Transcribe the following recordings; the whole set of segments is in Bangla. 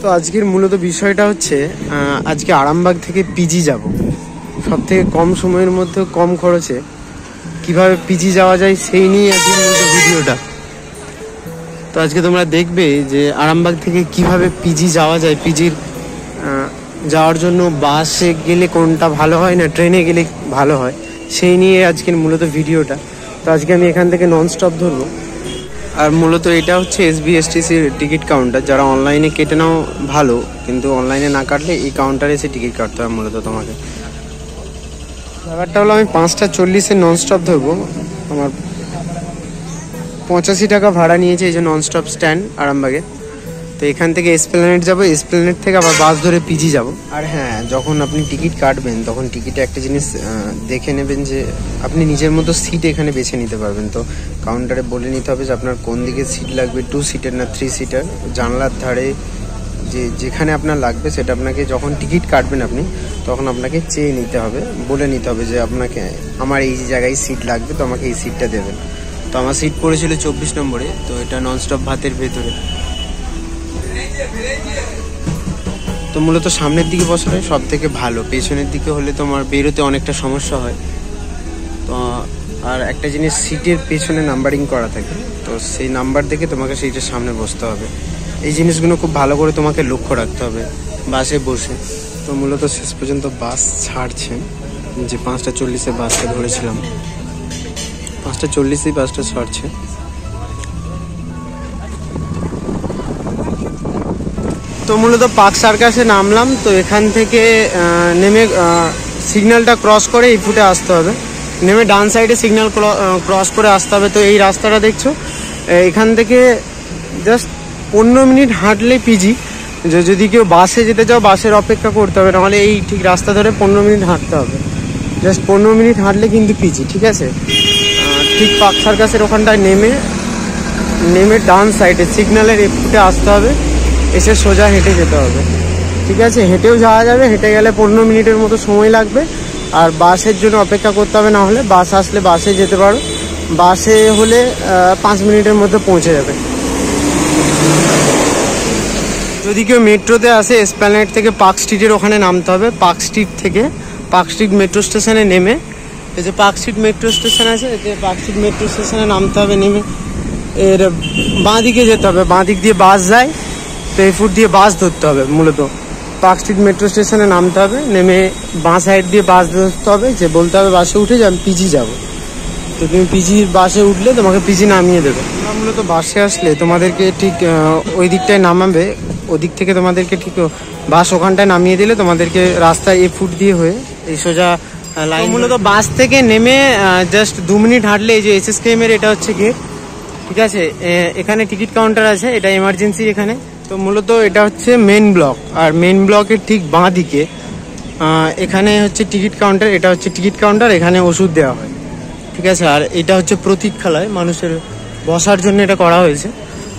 তো আজকের মূলত বিষয়টা হচ্ছে আজকে আরামবাগ থেকে পিজি যাব। সব থেকে কম সময়ের মধ্যে কম খরচে কিভাবে পিজি যাওয়া যায় সেই নিয়ে আজকে মূলত ভিডিওটা। তো আজকে তোমরা দেখবে যে আরামবাগ থেকে কিভাবে পিজি যাওয়া যায়, পিজির যাওয়ার জন্য বাসে গেলে কোনটা ভালো হয় না ট্রেনে গেলে ভালো হয় সেই নিয়ে আজকের মূলত ভিডিওটা। তো আজকে আমি এখান থেকে নন স্টপ ধরবো। আর মূলত এটা হচ্ছে SBSTCর টিকিট কাউন্টার। যারা অনলাইনে কেটে নাও ভালো, কিন্তু অনলাইনে না কাটলে এই কাউন্টারে এসে টিকিট কাটতে হয় মূলত তোমাকে। ব্যাপারটা হলো আমি 5:40 নন স্টপ ধরবো। আমার 85 টাকা ভাড়া নিয়েছে এই যে নন স্টপ স্ট্যান্ড আরামবাগে। তো এখান থেকে এসপ্ল্যানেড যাবো, এসপ্ল্যানেড থেকে আবার বাস ধরে পিজি যাব। আর হ্যাঁ, যখন আপনি টিকিট কাটবেন তখন টিকিটে একটা জিনিস দেখে নেবেন যে আপনি নিজের মতো সিট এখানে বেছে নিতে পারবেন। তো কাউন্টারে বলে নিতে হবে যে আপনার কোন দিকে সিট লাগবে, 2 সিটার না 3 সিটার। জানলার ধারে যেখানে আপনার লাগবে সেটা আপনাকে যখন টিকিট কাটবেন আপনি তখন আপনাকে চেয়ে নিতে হবে, বলে নিতে হবে যে আপনাকে আমার এই জায়গায় সিট লাগবে, তো আমাকে এই সিটটা দেবেন। তো আমার সিট পড়েছিল 24 নম্বরে। তো এটা ননস্টপ ভাতের ভেতরে। তো মূলত সামনের দিকে বসালে সব থেকে ভালো, পেছনের দিকে হলে তোমার বেরোতে অনেকটা সমস্যা হয়। তো আর একটা জিনিস, সিটের পেছনে নাম্বারিং করা থাকে, তো সেই নাম্বার দেখে তোমাকে সিটের সামনে বসতে হবে। এই জিনিসগুলো খুব ভালো করে তোমাকে লক্ষ্য রাখতে হবে বাসে বসে। তো মূলত শেষ পর্যন্ত বাস ছাড়ছে, যে 5:40 বাসটা ধরেছিলাম, 5:40 বাসটা ছাড়ছে। তো মূলত পার্ক সার্কাসে নামলাম। তো এখান থেকে নেমে সিগন্যালটা ক্রস করে এই ফুটে আসতে হবে, নেমে ডান সাইডে সিগন্যাল ক্রস করে আসতে হবে। তো এই রাস্তাটা দেখছো, এখান থেকে জাস্ট 15 মিনিট হাঁটলেই পিজি। যদি কেউ বাসে যেতে চাও বাসের অপেক্ষা করতে হবে, নাহলে এই ঠিক রাস্তা ধরে 15 মিনিট হাঁটতে হবে। জাস্ট 15 মিনিট হাঁটলে কিন্তু পিজি, ঠিক আছে। ঠিক পার্ক সার্কাসের ওখানটায় নেমে ডান সাইডে সিগন্যালের এই ফুটে আসতে হবে, এসে সোজা হেঁটে যেতে হবে, ঠিক আছে। হেঁটেও যাওয়া যাবে, হেঁটে গেলে 15 মিনিটের মতো সময় লাগবে। আর বাসের জন্য অপেক্ষা করতে হবে, না হলে বাস আসলে বাসে যেতে পারো। বাসে হলে 5 মিনিটের মধ্যে পৌঁছে যাবে। যদি কেউ মেট্রোতে আসে, এসপ্ল্যানেড থেকে পার্ক স্ট্রিটের ওখানে নামতে হবে। পার্ক স্ট্রিট থেকে পার্ক স্ট্রিট মেট্রো স্টেশনে নেমে, এই যে পার্ক স্ট্রিট মেট্রো স্টেশন আছে, এই যে পার্ক স্ট্রিট মেট্রো স্টেশনে নামতে হবে। নেমে এর বাঁ দিকে যেতে হবে, বাঁ দিক দিয়ে বাস যায়, তো এই ফুট দিয়ে বাস ধরতে হবে। মূলত পার্ক স্ট্রিট মেট্রো স্টেশনে নামতে হবে, নেমে বাঁ সাইড দিয়ে বাস ধরতে হবে, যে বলতে হবে বাসে উঠে যে আমি পিজি যাবো। তো তুমি পিজির বাসে উঠলে তোমাকে পিজি নামিয়ে দেবে। মূলত বাসে আসলে তোমাদেরকে ঠিক ওই দিকটায় নামাবে, ওদিক থেকে তোমাদেরকে ঠিক বাস ওখানটায় নামিয়ে দিলে তোমাদেরকে রাস্তায় এই ফুট দিয়ে হয়ে এই সোজা লাইন। মূলত বাস থেকে নেমে জাস্ট 2 মিনিট হাঁটলে এই যে SSKM এর এটা হচ্ছে গেট, ঠিক আছে। এখানে টিকিট কাউন্টার আছে, এটা এমার্জেন্সি এখানে। তো মূলত এটা হচ্ছে মেন ব্লক, আর মেন ব্লকের ঠিক বাঁ দিকে এখানে হচ্ছে টিকিট কাউন্টার। এটা হচ্ছে টিকিট কাউন্টার, এখানে ওষুধ দেওয়া হয়, ঠিক আছে। আর এটা হচ্ছে প্রতীক্ষালয়, মানুষের বসার জন্য এটা করা হয়েছে।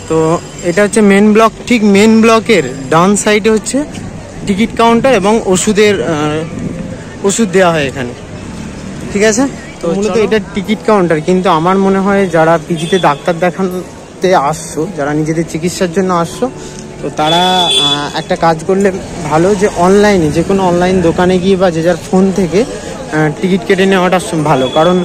তো এটা হচ্ছে মেন ব্লক। ঠিক মেন ব্লকের ডান সাইডে হচ্ছে টিকিট কাউন্টার এবং ওষুধ দেওয়া হয় এখানে, ঠিক আছে। তো মূলত এটা টিকিট কাউন্টার, কিন্তু আমার মনে হয় যারা পিজিতে ডাক্তার দেখাতে আসছো, যারা নিজেদের চিকিৎসার জন্য আসছো, তো তারা একটা কাজ করলে ভালো, যে অনলাইনে যে কোনো অনলাইন দোকানে গিয়ে বা যে যার ফোন থেকে টিকিট কেটে নেওয়াটা ভালো। কারণ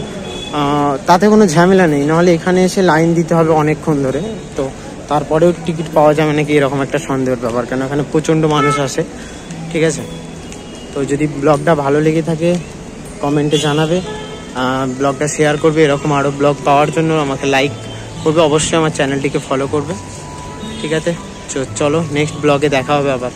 তাতে কোনো ঝামেলা নেই, নাহলে এখানে এসে লাইন দিতে হবে অনেকক্ষণ ধরে। তো তারপরেও টিকিট পাওয়া যাবে নাকি এরকম একটা সন্দেহের ব্যাপার, কেন এখানে প্রচণ্ড মানুষ আসে, ঠিক আছে। তো যদি ব্লগটা ভালো লেগে থাকে কমেন্টে জানাবে, ব্লগটা শেয়ার করবে। এরকম আরও ব্লগ পাওয়ার জন্য আমাকে লাইক করবে, অবশ্যই আমার চ্যানেলটিকে ফলো করবে, ঠিক আছে। চলো নেক্সট ব্লগে দেখা হবে আবার।